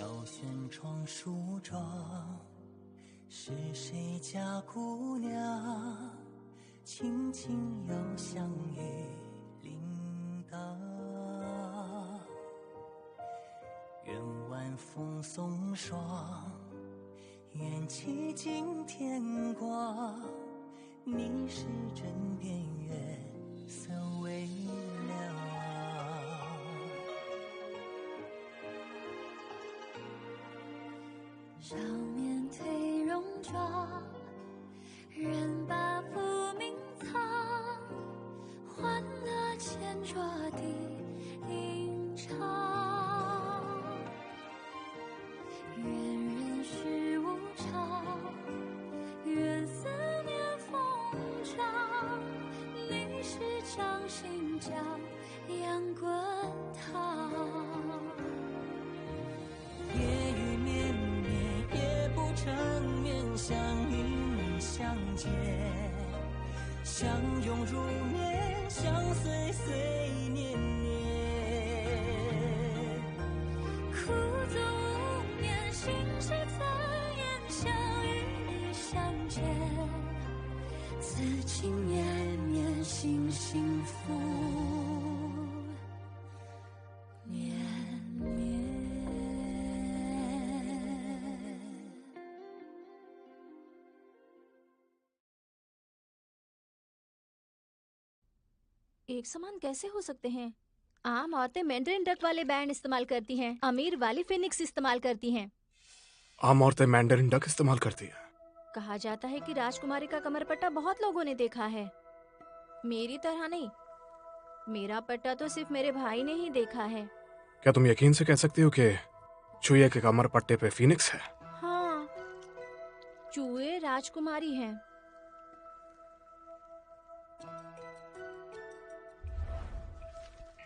小轩窗梳妆，是谁家姑娘？轻轻摇香于铃铛。愿晚风送霜，愿期尽天光。你是枕边月色微凉。少年褪戎装，人把浮名藏，欢乐前桌的吟唱。愿人世无常，愿思念风长。历史掌心将阳滚烫。夜雨绵绵，夜不成眠，相遇相见，相拥如眠，相随随年年。苦足无眠，心事怎言？相与你相见，此情绵绵，心幸福绵绵。एक समान कैसे हो सकते हैं? आम औरतें मैंडरिन डक वाले बैंड इस्तेमाल करती हैं, अमीर वाली फिनिक्स इस्तेमाल करती हैं। आम औरतें मैंडरिन डक इस्तेमाल करती हैं। कहा जाता है कि राजकुमारी का कमर पट्टा बहुत लोगों ने देखा है, मेरी तरह नहीं। मेरा पट्टा तो सिर्फ मेरे भाई ने ही देखा है। क्या तुम यकीन से कह सकती हो कि चूहे के कमर पट्टे पे फीनिक्स है? हाँ, चूहे राजकुमारी हैं।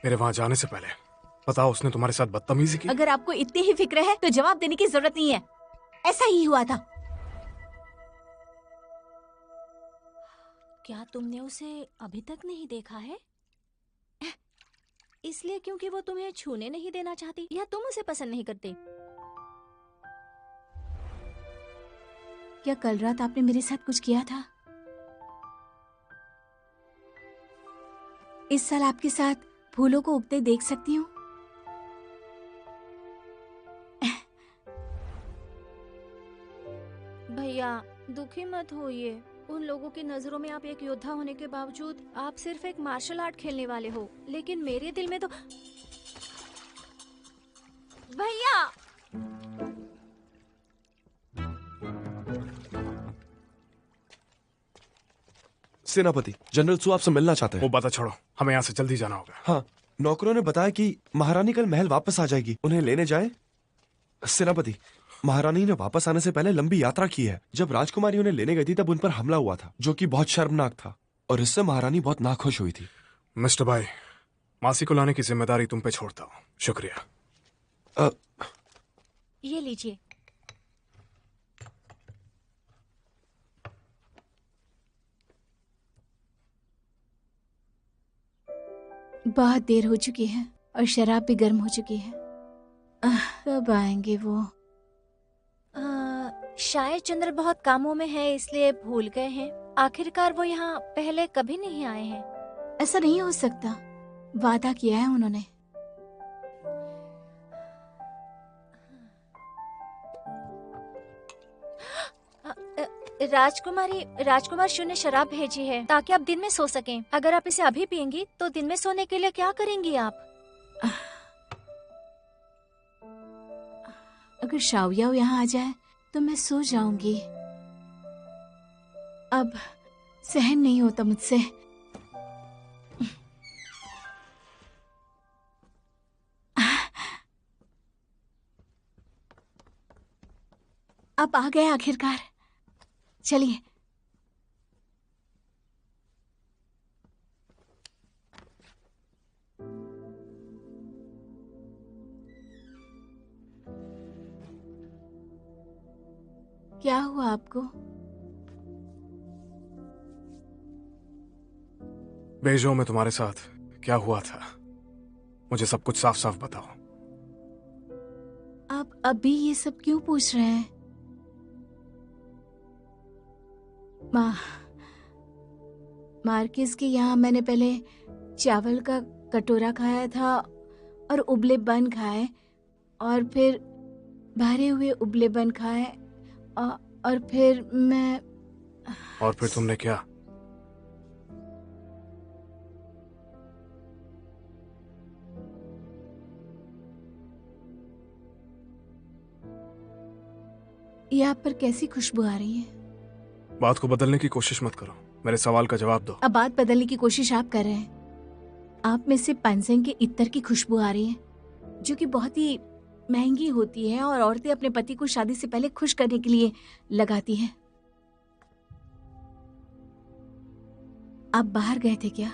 मेरे वहां जाने से पहले बताओ, उसने तुम्हारे साथ बदतमीजी की? अगर आपको इतनी ही फिक्र है तो जवाब देने की जरूरत नहीं है। ऐसा ही हुआ था। क्या तुमने उसे अभी तक नहीं देखा है? इसलिए क्योंकि वो तुम्हें छूने नहीं देना चाहती, या तुम उसे पसंद नहीं करते? क्या कल रात आपने मेरे साथ कुछ किया था? इस साल आपके साथ फूलों को उगते देख सकती हूँ? भैया दुखी मत होइए। उन लोगों की नजरों में आप एक योद्धा होने के बावजूद आप सिर्फ एक मार्शल आर्ट खेलने वाले हो, लेकिन मेरे दिल में तो भैया। सेनापति, जनरल सु आपसे मिलना चाहते हैं। वो बात छोड़ो, हमें यहाँ से जल्दी जाना होगा। हाँ, नौकरों ने बताया कि महारानी कल महल वापस आ जाएगी। उन्हें लेने जाएं? सेनापति, महारानी ने वापस आने से पहले लंबी यात्रा की है। जब राजकुमारी उन्हें लेने गई थी तब उन पर हमला हुआ था, जो कि बहुत शर्मनाक था, और इससे महारानी बहुत नाखुश हुई थी। मिस्टर भाई, मासी को लाने की जिम्मेदारी तुम पे छोड़ता हूँ। शुक्रिया। ये लीजिए। बहुत देर हो चुकी है और शराब भी गर्म हो चुकी है। कब आएंगे वो? शायद जनरल बहुत कामों में है, इसलिए भूल गए हैं। आखिरकार वो यहाँ पहले कभी नहीं आए हैं। ऐसा नहीं हो सकता, वादा किया है उन्होंने। राजकुमार शू ने शराब भेजी है ताकि आप दिन में सो सकें। अगर आप इसे अभी पियेंगी तो दिन में सोने के लिए क्या करेंगी आप? अगर शाओयाओ यहाँ आ जाए तो मैं सो जाऊंगी। अब सहन नहीं होता मुझसे। अब आ गए आखिरकार। चलिए। क्या हुआ आपको? बेजो में तुम्हारे साथ क्या हुआ था? मुझे सब कुछ साफ साफ बताओ। आप अभी ये सब क्यों पूछ रहे हैं? मार्किस के यहाँ मैंने पहले चावल का कटोरा खाया था और उबले बन खाए, और फिर भरे हुए उबले बन खाए, और फिर मैं... और फिर तुमने क्या? यहाँ पर कैसी खुशबू आ रही है? बात को बदलने की कोशिश मत करो, मेरे सवाल का जवाब दो। अब बात बदलने की कोशिश आप कर रहे हैं। आप में से पानसेंग के इत्र की खुशबू आ रही है, जो कि बहुत ही महंगी होती है और औरतें अपने पति को शादी से पहले खुश करने के लिए लगाती हैं। आप बाहर गए थे क्या?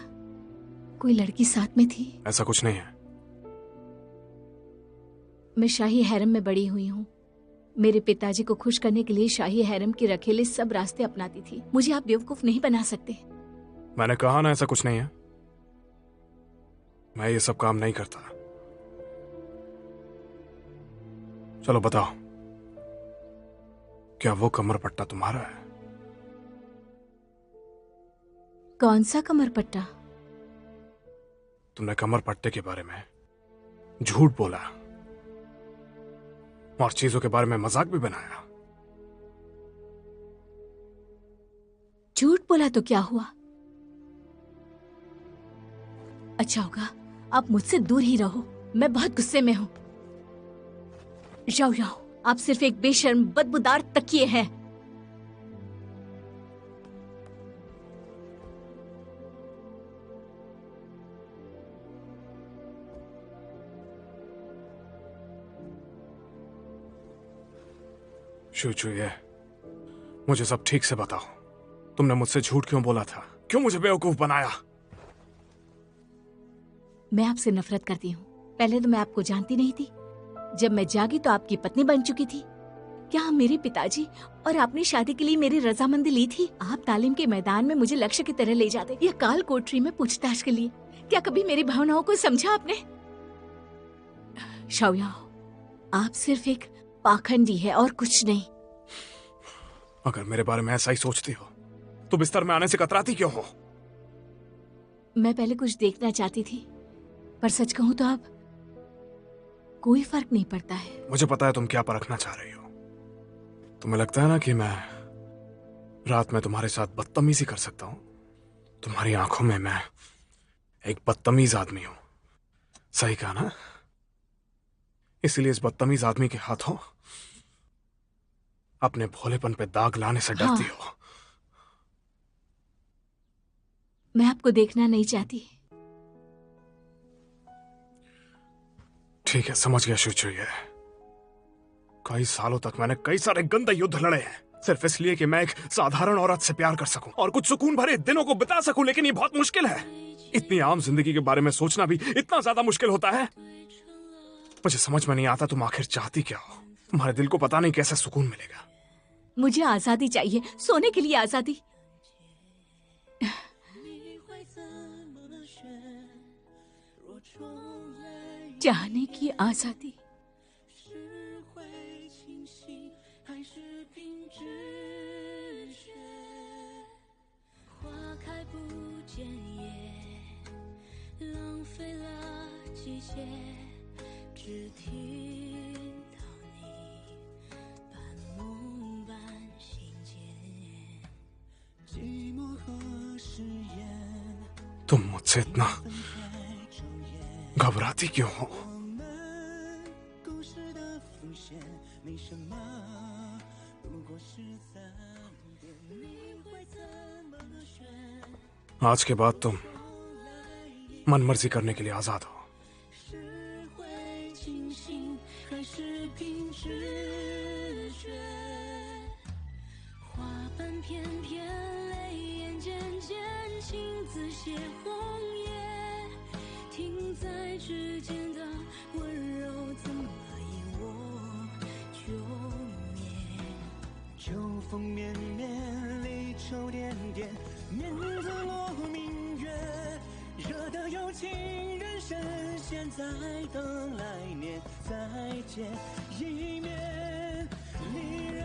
कोई लड़की साथ में थी? ऐसा कुछ नहीं है। मैं शाही हैरम में बड़ी हुई हूँ। मेरे पिताजी को खुश करने के लिए शाही हैरम की रखेले सब रास्ते अपनाती थी। मुझे आप बेवकूफ नहीं बना सकते। मैंने कहा ना ऐसा कुछ नहीं है। मैं ये सब काम नहीं करता। चलो बताओ, क्या वो कमर पट्टा तुम्हारा है? कौन सा कमर पट्टा? तुमने कमर पट्टे के बारे में झूठ बोला और चीजों के बारे में मजाक भी बनाया। झूठ बोला तो क्या हुआ? अच्छा होगा आप मुझसे दूर ही रहो। मैं बहुत गुस्से में हूं। जाओ जाओ, आप सिर्फ एक बेशर्म बदबूदार तकिए हैं। शुचुये, मुझे सब ठीक से बताओ। तुमने मुझसे झूठ क्यों बोला था? क्यों मुझे बेवकूफ बनाया? मैं आपसे नफरत करती हूँ। पहले तो मैं आपको जानती नहीं थी। जब मैं जागी तो आपकी पत्नी बन चुकी थी। क्या मेरे पिताजी और आपने शादी के लिए मेरी रजामंदी ली थी? आप तालीम के मैदान में मुझे लक्ष्य की तरह ले जाते या काल कोठरी में पूछताछ के लिए। क्या कभी मेरी भावनाओं को समझा आपने? शाओयाओ, आप सिर्फ एक पाखंडी है और कुछ नहीं। अगर मेरे बारे में ऐसा ही सोचती हो तो बिस्तर में आने से कतराती क्यों हो? मैं पहले कुछ देखना चाहती थी, पर सच कहूं तो अब कोई फर्क नहीं पड़ता है। मुझे पता है तुम क्या परखना चाह रही हो। तुम्हें लगता है ना कि मैं रात में तुम्हारे साथ बदतमीजी कर सकता हूं? तुम्हारी आंखों में मैं एक बदतमीज आदमी हूं। सही कहा ना? इसलिए इस बदतमीज आदमी के हाथों अपने भोलेपन पे दाग लाने से डरती हो। मैं आपको देखना नहीं चाहती। ठीक है, समझ गया शुचुये। कई सालों तक मैंने कई सारे गंदे युद्ध लड़े हैं, सिर्फ इसलिए कि मैं एक साधारण औरत से प्यार कर सकूं और कुछ सुकून भरे दिनों को बिता सकूं। लेकिन ये बहुत मुश्किल है। इतनी आम जिंदगी के बारे में सोचना भी इतना ज्यादा मुश्किल होता है। मुझे समझ में नहीं आता तुम आखिर चाहती क्या हो। तुम्हारे दिल को पता नहीं कैसे सुकून मिलेगा। मुझे आजादी चाहिए, सोने के लिए आजादी। चाहने की आजादी। तुम मुझसे इतना घबराती क्यों हो? आज के बाद तुम मन मर्जी करने के लिए आजाद हो। 惹得有情人深陷，在等来年再见一面。离人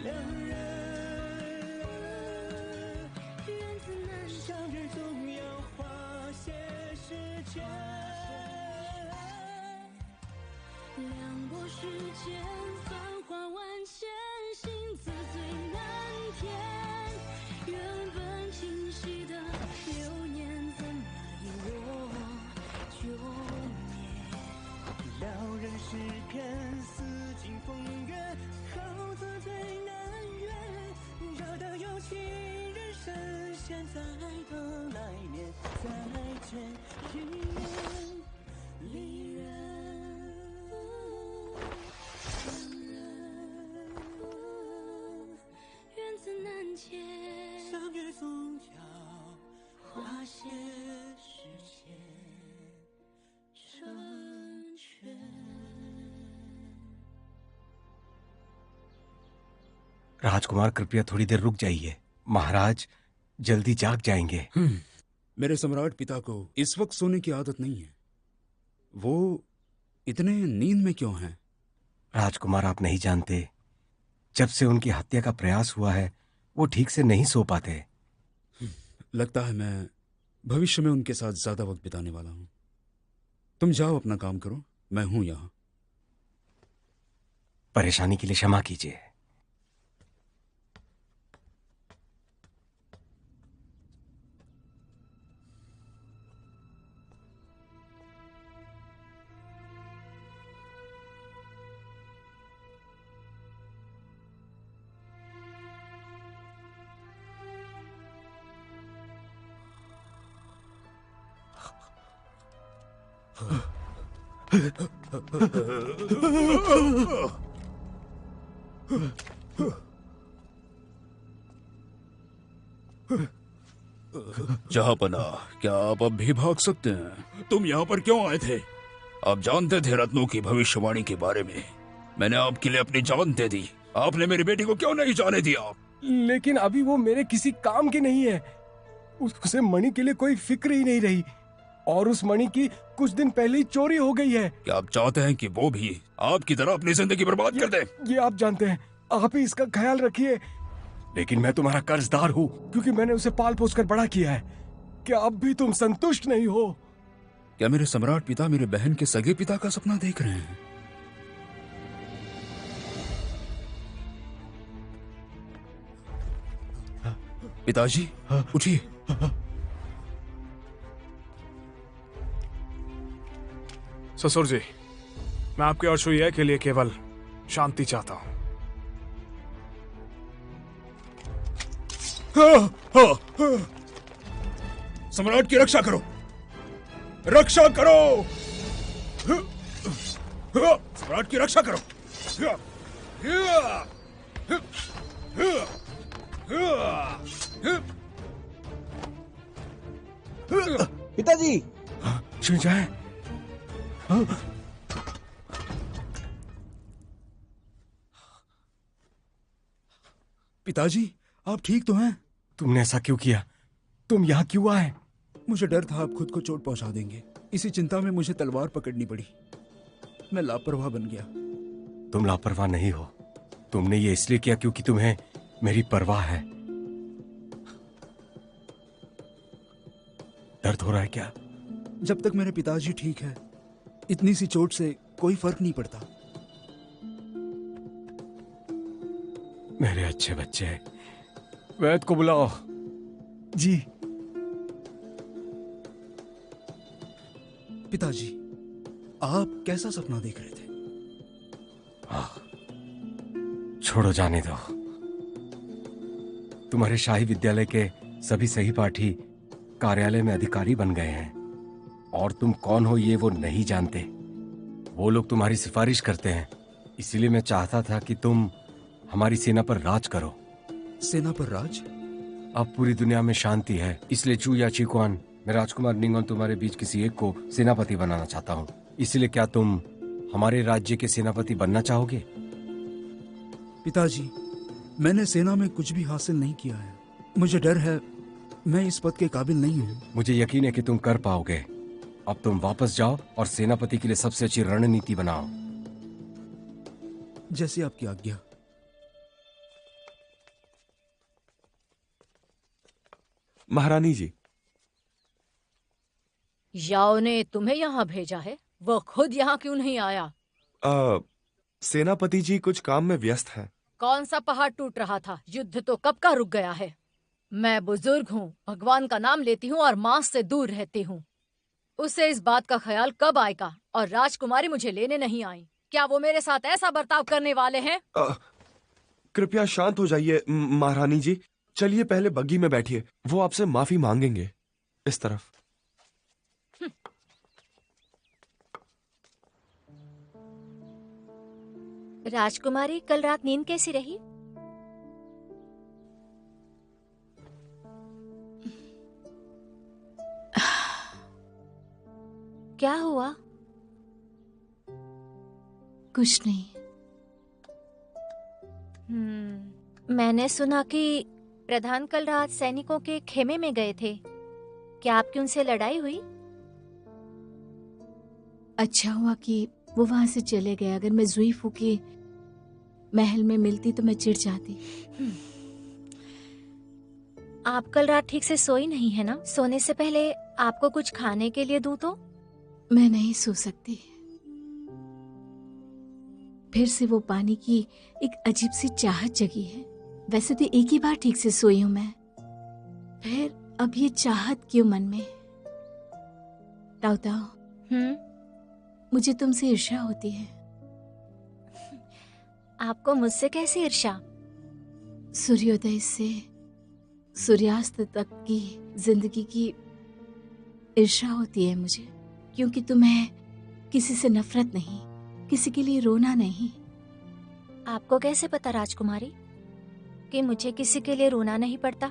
两人，相遇总要花些时间。两拨时间，繁华万千，心字最难填。原本清晰的流年，怎么因我就灭？撩人诗篇，似尽风月，好字最难圆。惹得有情人深陷，在等来年再见一面。离人缘字难解，相遇总要花些时间成全。राजकुमार कृपया थोड़ी देर रुक जाइए। महाराज जल्दी जाग जाएंगे। मेरे सम्राट पिता को इस वक्त सोने की आदत नहीं है। वो इतने नींद में क्यों हैं? राजकुमार आप नहीं जानते, जब से उनकी हत्या का प्रयास हुआ है वो ठीक से नहीं सो पाते। लगता है मैं भविष्य में उनके साथ ज्यादा वक्त बिताने वाला हूं। तुम जाओ अपना काम करो, मैं हूं यहां। परेशानी के लिए क्षमा कीजिए। जहांपना, क्या आप अब भी भाग सकते हैं? तुम यहाँ पर क्यों आए थे? आप जानते थे रत्नों की भविष्यवाणी के बारे में। मैंने आपके लिए अपनी जान दे दी। आपने मेरी बेटी को क्यों नहीं जाने दिया? लेकिन अभी वो मेरे किसी काम की नहीं है। उसे मणि के लिए कोई फिक्र ही नहीं रही, और उस मणि की कुछ दिन पहले ही चोरी हो गई है। क्या आप चाहते हैं कि वो भी आपकी तरह अपनी जिंदगी बर्बाद कर दे? ये आप जानते हैं, आप ही इसका ख्याल रखिए। लेकिन मैं तुम्हारा कर्जदार हूँ, क्योंकि मैंने उसे पाल पोस कर बड़ा किया है। क्या अब भी तुम संतुष्ट नहीं हो? क्या मेरे सम्राट पिता मेरे बहन के सगे पिता का सपना देख रहे हैं? पिताजी उठिए। ससुर जी, मैं आपके और शुया के लिए केवल शांति चाहता हूँ। सम्राट की रक्षा करो, रक्षा करो, सम्राट की रक्षा करो। पिताजी, शुजाए, पिताजी आप ठीक तो हैं? तुमने ऐसा क्यों किया? तुम यहाँ क्यों आए? मुझे डर था आप खुद को चोट पहुंचा देंगे। इसी चिंता में मुझे तलवार पकड़नी पड़ी। मैं लापरवाह बन गया। तुम लापरवाह नहीं हो। तुमने ये इसलिए किया क्योंकि तुम्हें मेरी परवाह है। दर्द हो रहा है क्या? जब तक मेरे पिताजी ठीक है, इतनी सी चोट से कोई फर्क नहीं पड़ता। मेरे अच्छे बच्चे। वैद को बुलाओ। जी। पिताजी, आप कैसा सपना देख रहे थे? छोड़ो, जाने दो। तुम्हारे शाही विद्यालय के सभी सहपाठी कार्यालय में अधिकारी बन गए हैं, और तुम कौन हो ये वो नहीं जानते। वो लोग तुम्हारी सिफारिश करते हैं। इसीलिए मैं चाहता था कि तुम हमारी सेना पर राज करो। सेना पर राज? अब पूरी दुनिया में शांति है, इसलिए चू या चीकुआन, मैं राजकुमार निंगोन तुम्हारे बीच किसी एक को सेनापति बनाना चाहता हूँ। इसलिए क्या तुम हमारे राज्य के सेनापति बनना चाहोगे? पिताजी, मैंने सेना में कुछ भी हासिल नहीं किया है। मुझे डर है मैं इस पद के काबिल नहीं हूँ। मुझे यकीन है कि तुम कर पाओगे। अब तुम वापस जाओ और सेनापति के लिए सबसे अच्छी रणनीति बनाओ। जैसे आपकी आज्ञा। महारानी जी, याओ ने तुम्हें यहाँ भेजा है, वो खुद यहाँ क्यों नहीं आया? सेनापति जी कुछ काम में व्यस्त हैं। कौन सा पहाड़ टूट रहा था? युद्ध तो कब का रुक गया है। मैं बुजुर्ग हूँ, भगवान का नाम लेती हूँ और मांस से दूर रहती हूँ। उसे इस बात का ख्याल कब आएगा? और राजकुमारी मुझे लेने नहीं आई। क्या वो मेरे साथ ऐसा बर्ताव करने वाले हैं? कृपया शांत हो जाइए महारानी जी। चलिए पहले बग्गी में बैठिए, वो आपसे माफी मांगेंगे। इस तरफ। राजकुमारी, कल रात नींद कैसी रही? क्या हुआ? कुछ नहीं। मैंने सुना कि प्रधान कल रात सैनिकों के खेमे में गए थे। क्या आपकी उनसे लड़ाई हुई? अच्छा हुआ कि वो वहां से चले गए। अगर मैं ज़ुईफू के महल में मिलती तो मैं चिढ़ जाती। आप कल रात ठीक से सोई नहीं है ना? सोने से पहले आपको कुछ खाने के लिए दूं तो? मैं नहीं सो सकती। फिर से वो पानी की एक अजीब सी चाहत जगी है। वैसे तो एक ही बार ठीक से सोई हूं मैं, फिर अब ये चाहत क्यों मन में? ताऊ ताऊ, मुझे तुमसे ईर्ष्या होती है। आपको मुझसे कैसी ईर्ष्या? सूर्योदय से सूर्यास्त तक की जिंदगी की ईर्ष्या होती है मुझे, क्योंकि तुम्हें किसी से नफरत नहीं, किसी के लिए रोना नहीं। आपको कैसे पता राजकुमारी कि मुझे किसी के लिए रोना नहीं पड़ता?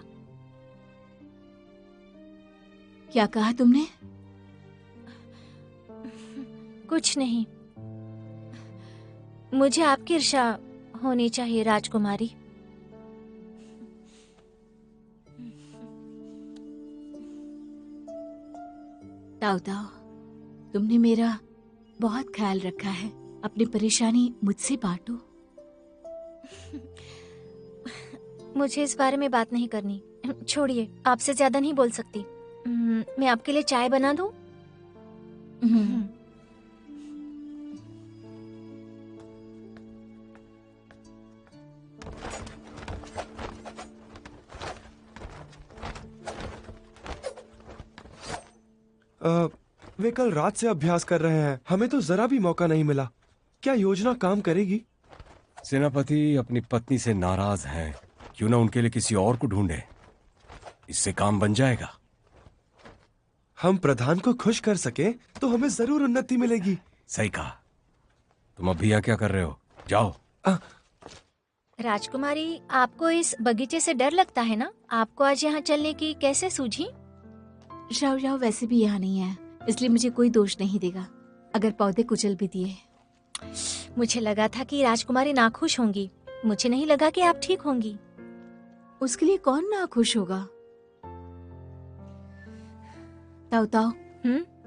क्या कहा तुमने? कुछ नहीं। मुझे आपकी ईर्ष्या होनी चाहिए राजकुमारी। ताऊ ताऊ, तुमने मेरा बहुत ख्याल रखा है। अपनी परेशानी मुझसे बांटो। मुझे इस बारे में बात नहीं करनी। छोड़िए, आपसे ज्यादा नहीं बोल सकती। मैं आपके लिए चाय बना दूं? वे कल रात से अभ्यास कर रहे हैं, हमें तो जरा भी मौका नहीं मिला। क्या योजना काम करेगी? सेनापति अपनी पत्नी से नाराज हैं। क्यों ना उनके लिए किसी और को ढूंढे, इससे काम बन जाएगा। हम प्रधान को खुश कर सके तो हमें जरूर उन्नति मिलेगी। सही कहा। तुम अभी यहाँ क्या कर रहे हो? जाओ। राजकुमारी, आपको इस बगीचे से डर लगता है ना? आपको आज यहाँ चलने की कैसे सूझी? राव राव वैसे भी यहाँ नहीं है, इसलिए मुझे कोई दोष नहीं देगा अगर पौधे कुचल भी दिए। मुझे लगा था कि राजकुमारी नाखुश होंगी। मुझे नहीं लगा कि आप ठीक होंगी। उसके लिए कौन नाखुश होगा? ताऊ ताऊ,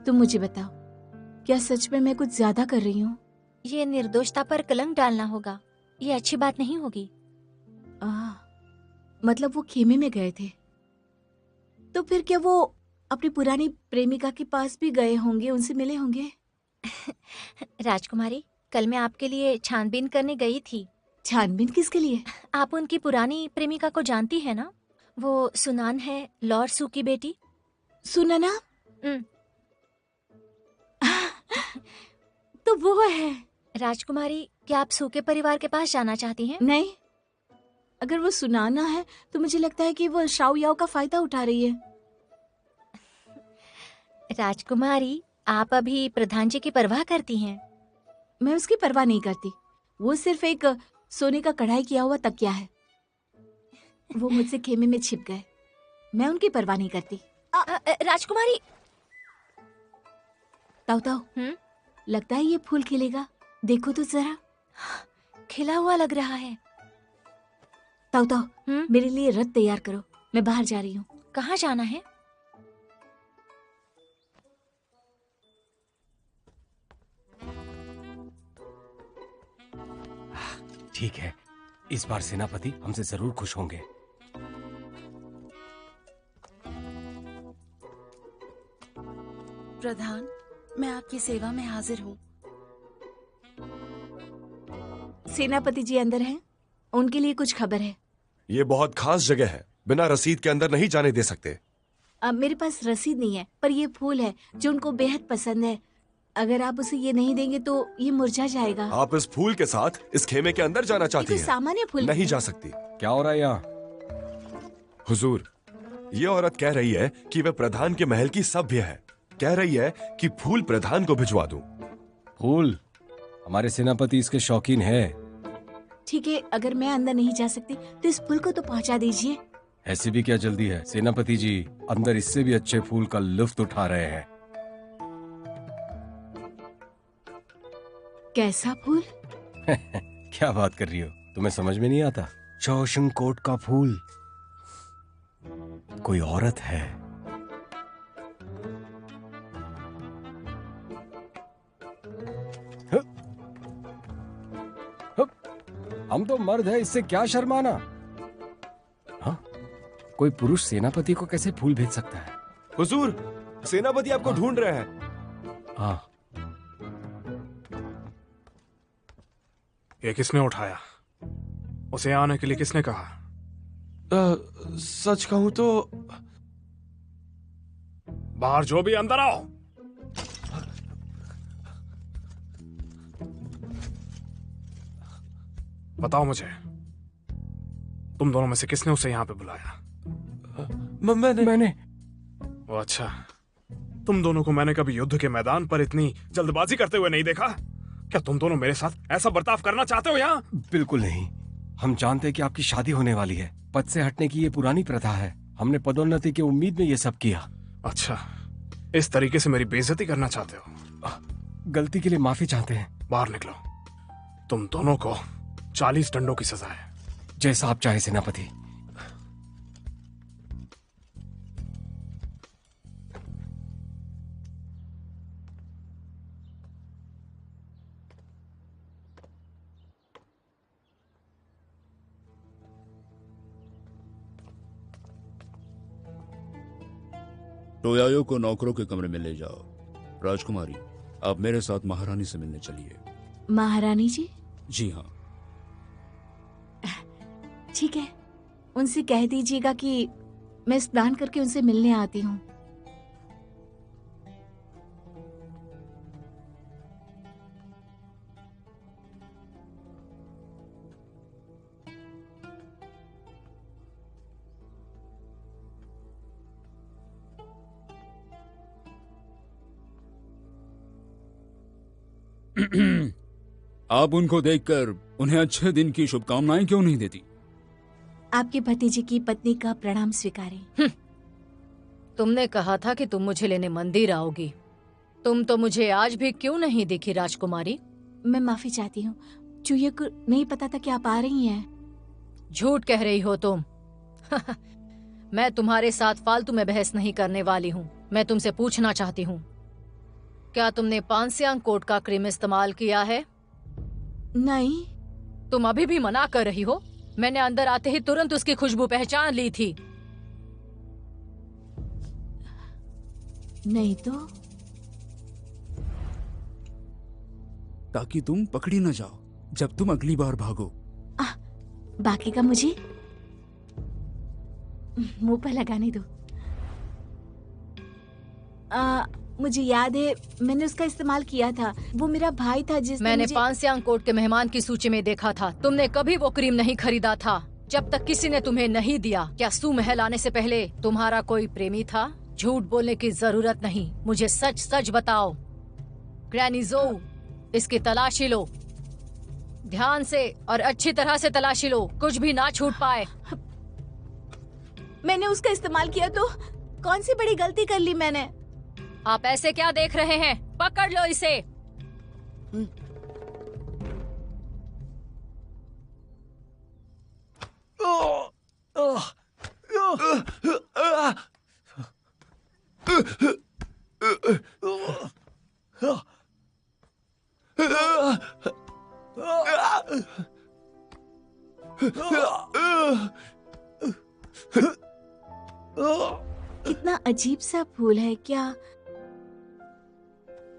तुम मुझे बताओ, क्या सच में मैं कुछ ज्यादा कर रही हूँ? ये निर्दोषता पर कलंक डालना होगा। ये अच्छी बात नहीं होगी। मतलब वो खेमे में गए थे, तो फिर क्या वो अपनी पुरानी प्रेमिका के पास भी गए होंगे, उनसे मिले होंगे? राजकुमारी, कल मैं आपके लिए छानबीन करने गई थी। छानबीन किसके लिए? आप उनकी पुरानी प्रेमिका को जानती है ना? वो सुनान है, लॉर्ड सू की बेटी। सुनना? तो वो है। राजकुमारी, क्या आप सू के परिवार के पास जाना चाहती हैं? नहीं, अगर वो सुनाना है तो मुझे लगता है कि वो शाओ याओ का फायदा उठा रही है। राजकुमारी, आप अभी प्रधान जी की परवाह करती हैं। मैं उसकी परवाह नहीं करती। वो सिर्फ एक सोने का कढ़ाई किया हुआ तकिया है। वो मुझसे खेमे में छिप गए, मैं उनकी परवाह नहीं करती। राजकुमारी। ताऊ ताऊ, लगता है ये फूल खिलेगा, देखो तो जरा। खिला हुआ लग रहा है। ताऊ ताऊ, मेरे लिए रथ तैयार करो, मैं बाहर जा रही हूँ। कहाँ जाना है? ठीक है, इस बार सेनापति हमसे जरूर खुश होंगे। प्रधान, मैं आपकी सेवा में हाजिर हूँ। सेनापति जी अंदर हैं, उनके लिए कुछ खबर है। ये बहुत खास जगह है, बिना रसीद के अंदर नहीं जाने दे सकते। अब मेरे पास रसीद नहीं है, पर ये फूल है जो उनको बेहद पसंद है। अगर आप उसे ये नहीं देंगे तो ये मुरझा जाएगा। आप इस फूल के साथ इस खेमे के अंदर जाना चाहती कोई हैं? सामान्य फूल नहीं जा सकती। क्या हो रहा है यहाँ? हुजूर, ये औरत कह रही है कि वह प्रधान के महल की सभ्य है। कह रही है कि फूल प्रधान को भिजवा दूं। फूल? हमारे सेनापति इसके शौकीन है। ठीक है, अगर मैं अंदर नहीं जा सकती तो इस फूल को तो पहुंचा दीजिए। ऐसी भी क्या जल्दी है? सेनापति जी अंदर इससे भी अच्छे फूल का लुत्फ उठा रहे हैं। कैसा फूल? क्या बात कर रही हो, तुम्हें समझ में नहीं आता? शॉशंक कोट का फूल। कोई औरत है। हम तो मर्द है, इससे क्या शर्माना? हाँ? कोई पुरुष सेनापति को कैसे फूल भेज सकता है? हुजूर, सेनापति आपको ढूंढ रहे हैं। हाँ। ये किसने उठाया? उसे आने के लिए किसने कहा? सच कहूं तो बाहर जो भी, अंदर आओ। बताओ मुझे, तुम दोनों में से किसने उसे यहां पे बुलाया? मैंने। वो अच्छा, तुम दोनों को मैंने कभी युद्ध के मैदान पर इतनी जल्दबाजी करते हुए नहीं देखा। क्या तुम दोनों मेरे साथ ऐसा बर्ताव करना चाहते हो यहाँ? बिल्कुल नहीं। हम जानते हैं कि आपकी शादी होने वाली है। पद से हटने की ये पुरानी प्रथा है। हमने पदोन्नति की उम्मीद में ये सब किया। अच्छा, इस तरीके से मेरी बेइज्जती करना चाहते हो? गलती के लिए माफी चाहते हैं। बाहर निकलो। तुम दोनों को 40 डंडों की सजा है। जैसा आप चाहे सेनापति। टोयायो को नौकरों के कमरे में ले जाओ। राजकुमारी, आप मेरे साथ महारानी से मिलने चलिए। महारानी जी? जी हाँ। ठीक है, उनसे कह दीजिएगा कि मैं स्नान करके उनसे मिलने आती हूँ। आप उनको देखकर उन्हें अच्छे दिन की शुभकामनाएं क्यों नहीं देती? आपके भतीजे की पत्नी का प्रणाम स्वीकारें। तुमने कहा था कि तुम मुझे लेने मंदिर आओगी। तुम तो मुझे आज भी क्यों नहीं दिखी राजकुमारी? मैं माफी चाहती हूँ, चूहे को नहीं पता था कि आप आ रही हैं। झूठ कह रही हो तुम। मैं तुम्हारे साथ फालतू में बहस नहीं करने वाली हूँ। मैं तुमसे पूछना चाहती हूँ, क्या तुमने पांसियांग कोट का क्रीम इस्तेमाल किया है? नहीं। तुम अभी भी मना कर रही हो? मैंने अंदर आते ही तुरंत उसकी खुशबू पहचान ली थी। नहीं तो? ताकि तुम पकड़ी न जाओ जब तुम अगली बार भागो। बाकी का मुझे मुंह पर लगाने दो। मुझे याद है, मैंने उसका इस्तेमाल किया था। वो मेरा भाई था जिसने मैंने मुझे... पांसियांग कोट के मेहमान की सूची में देखा था। तुमने कभी वो क्रीम नहीं खरीदा था जब तक किसी ने तुम्हें नहीं दिया। क्या सू महल आने से पहले तुम्हारा कोई प्रेमी था? झूठ बोलने की जरूरत नहीं, मुझे सच सच बताओ। ग्रैनी ज़ोऊ, इसकी तलाशी लो, ध्यान से और अच्छी तरह से तलाशी लो, कुछ भी ना छूट पाए। मैंने उसका इस्तेमाल किया तो कौन सी बड़ी गलती कर ली मैंने? आप ऐसे क्या देख रहे हैं? पकड़ लो इसे। कितना अजीब सा फूल है। क्या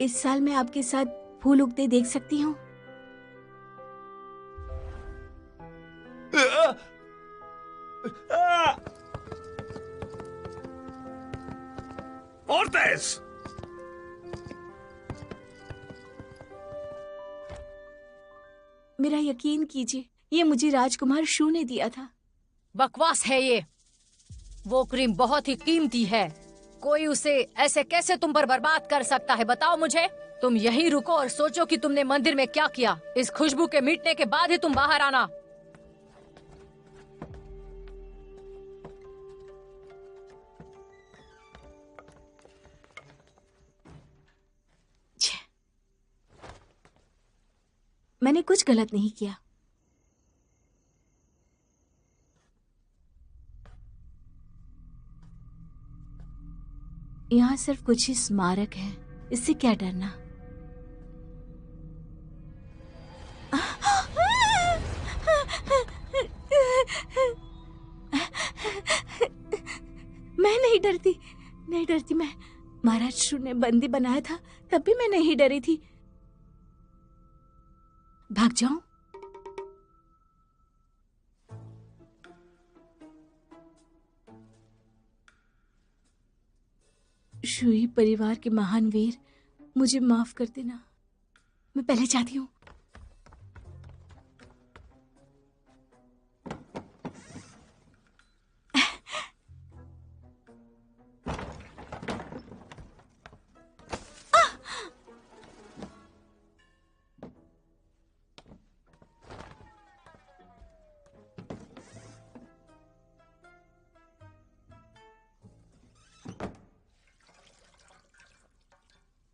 इस साल मैं आपके साथ फूल उगते देख सकती हूँ? और तेज। मेरा यकीन कीजिए, ये मुझे राजकुमार शू ने दिया था। बकवास है ये। वो क्रीम बहुत ही कीमती है। कोई उसे ऐसे कैसे तुम पर बर्बाद कर सकता है, बताओ मुझे। तुम यहीं रुको और सोचो कि तुमने मंदिर में क्या किया। इस खुशबू के मिटने के बाद ही तुम बाहर आना। मैंने कुछ गलत नहीं किया। यहाँ सिर्फ कुछ ही स्मारक है, इससे क्या डरना। मैं नहीं डरती, नहीं डरती मैं। महाराज शू ने बंदी बनाया था, तब भी मैं नहीं डरी थी। भाग जाऊं? शुई परिवार के महान वीर, मुझे माफ कर देना। मैं पहले जाती हूँ।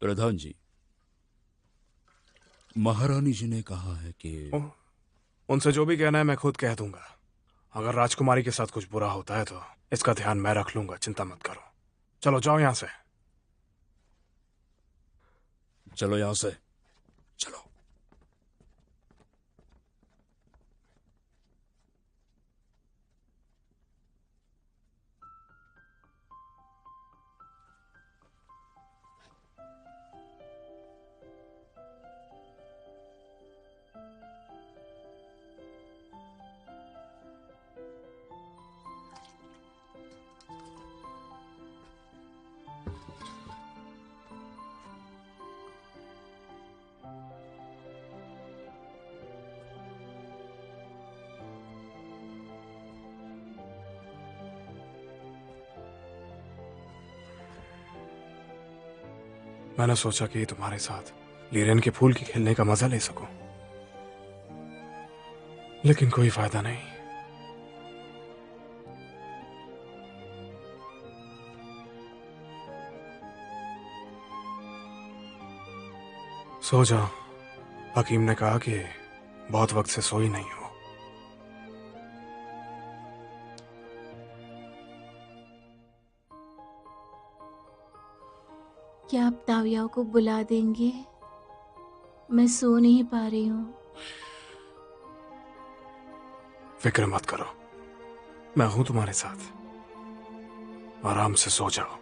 प्रधान जी, महारानी जी ने कहा है कि उनसे जो भी कहना है मैं खुद कह दूंगा। अगर राजकुमारी के साथ कुछ बुरा होता है तो इसका ध्यान मैं रख लूंगा, चिंता मत करो। चलो जाओ यहां से। चलो यहां से, चलो। मैंने सोचा कि तुम्हारे साथ लीरेन के फूल की खेलने का मजा ले सकूं, लेकिन कोई फायदा नहीं। सो जाओ। हकीम ने कहा कि बहुत वक्त से सोई नहीं हो। क्या आप तावियाओ को बुला देंगे? मैं सो नहीं पा रही हूँ। फिक्र मत करो, मैं हूं तुम्हारे साथ। आराम से सो जाओ।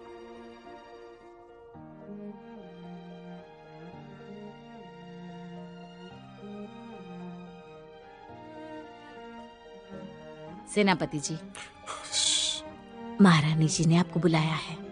सेनापति जी, महारानी जी ने आपको बुलाया है।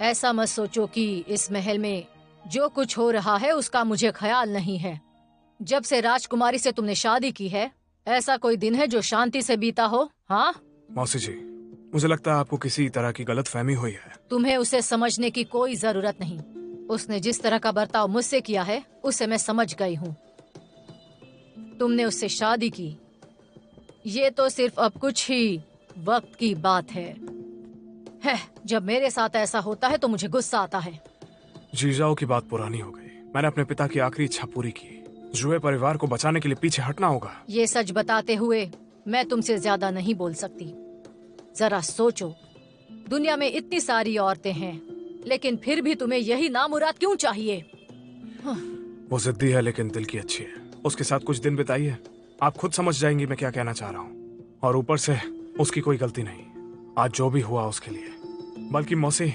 ऐसा मत सोचो कि इस महल में जो कुछ हो रहा है उसका मुझे ख्याल नहीं है। जब से राजकुमारी से तुमने शादी की है, ऐसा कोई दिन है जो शांति से बीता हो? हाँ मौसी जी, मुझे लगता है आपको किसी तरह की गलतफहमी हुई है। तुम्हें उसे समझने की कोई जरूरत नहीं। उसने जिस तरह का बर्ताव मुझसे किया है, उसे मैं समझ गई हूँ। तुमने उससे शादी की ये तो सिर्फ अब कुछ ही वक्त की बात है। जब मेरे साथ ऐसा होता है तो मुझे गुस्सा आता है। जीजाओ की बात पुरानी हो गई। मैंने अपने पिता की आखिरी इच्छा पूरी की। जुए परिवार को बचाने के लिए पीछे हटना होगा। ये सच बताते हुए मैं तुमसे ज्यादा नहीं बोल सकती। जरा सोचो, दुनिया में इतनी सारी औरतें हैं, लेकिन फिर भी तुम्हें यही नामुराद क्यों चाहिए? वो जिद्दी है लेकिन दिल की अच्छी है। उसके साथ कुछ दिन बिताइए, आप खुद समझ जाएंगी मैं क्या कहना चाह रहा हूँ। और ऊपर से उसकी कोई गलती नहीं। आज जो भी हुआ उसके लिए, बल्कि मौसी,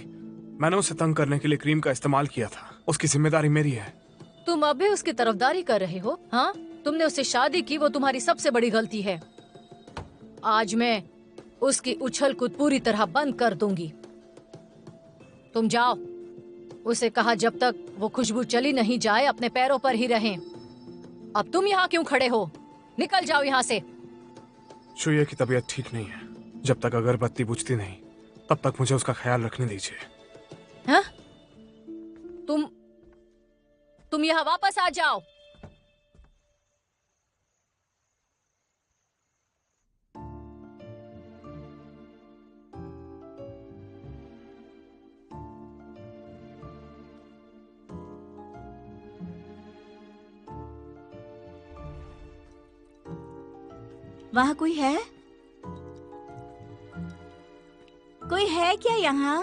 मैंने उसे तंग करने के लिए क्रीम का इस्तेमाल किया था। उसकी जिम्मेदारी मेरी है। तुम अब भी उसकी तरफदारी कर रहे हो? हाँ, तुमने उससे शादी की, वो तुम्हारी सबसे बड़ी गलती है। आज मैं उसकी उछल कूद पूरी तरह बंद कर दूंगी। तुम जाओ, उसे कहा जब तक वो खुशबू चली नहीं जाए अपने पैरों पर ही रहें। अब तुम यहाँ क्यों खड़े हो? निकल जाओ यहाँ से। शुये की तबीयत ठीक नहीं है। जब तक अगरबत्ती बुझती नहीं तब तक मुझे उसका ख्याल रखने दीजिए। हाँ? तुम यहाँ वापस आ जाओ। वहाँ कोई है? कोई है क्या यहाँ?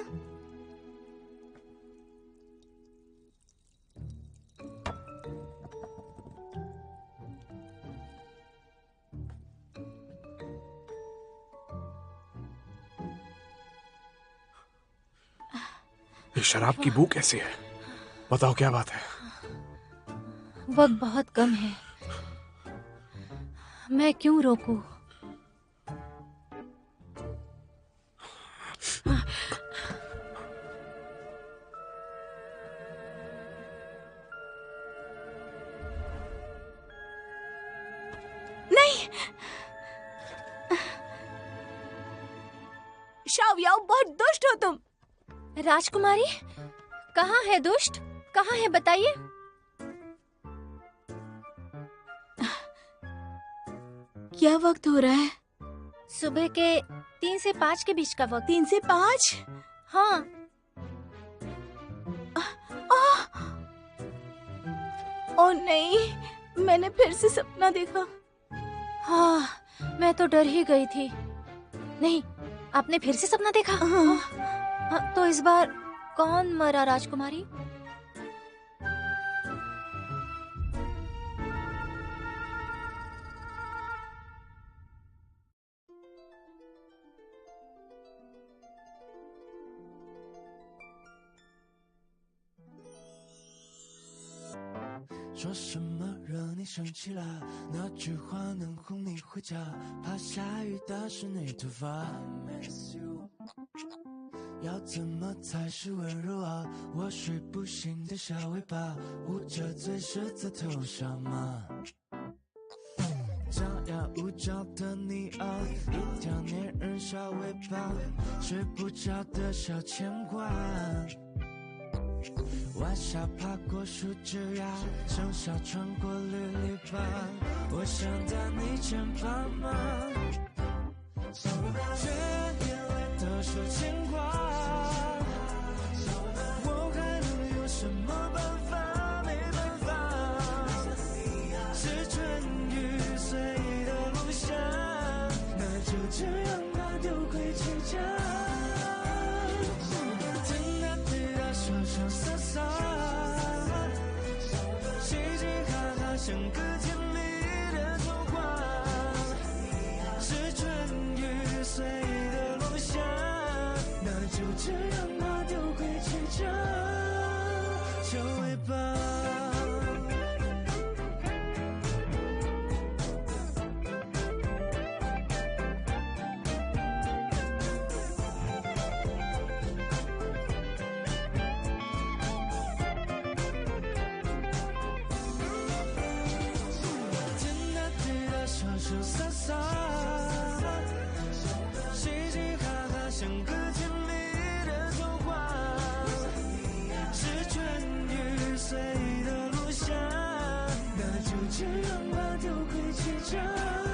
ये शराब की बू कैसी है? बताओ क्या बात है? वक्त बहुत कम है, मैं क्यों रोकूं? नहीं, शाओयाओ, बहुत दुष्ट हो तुम। राजकुमारी, कहाँ है दुष्ट? कहाँ है बताइए। क्या वक्त हो रहा है? सुबह के 3 से 5 के बीच का वक्त। 3 से 5? हाँ। ओ नहीं, मैंने फिर से सपना देखा। हाँ, मैं तो डर ही गई थी। नहीं, आपने फिर से सपना देखा? हाँ, तो इस बार कौन मरा राजकुमारी?说什么惹你生气了？那句话能哄你回家？怕下雨打湿你头发。Miss you。要怎么才是温柔啊？我睡不醒的小尾巴，捂着嘴舌在头上吗？张牙舞爪的你啊，一条粘人小尾巴，睡不着的小牵挂。晚霞爬过树枝呀，盛夏穿过绿篱笆，我想在你肩膀吗？却眼泪都说牵挂，我还能有什么办法？没办法，是春雨随的路下，那就这样吧，丢盔弃甲。说说洒洒，嘻嘻哈哈，像个甜蜜的童话。是春雨随的落下，那就这样吧，丢盔弃甲，小尾巴。说说洒洒，嘻嘻哈哈，像个甜蜜的童话。是春雨随的落下，那就这样吧，丢盔弃甲。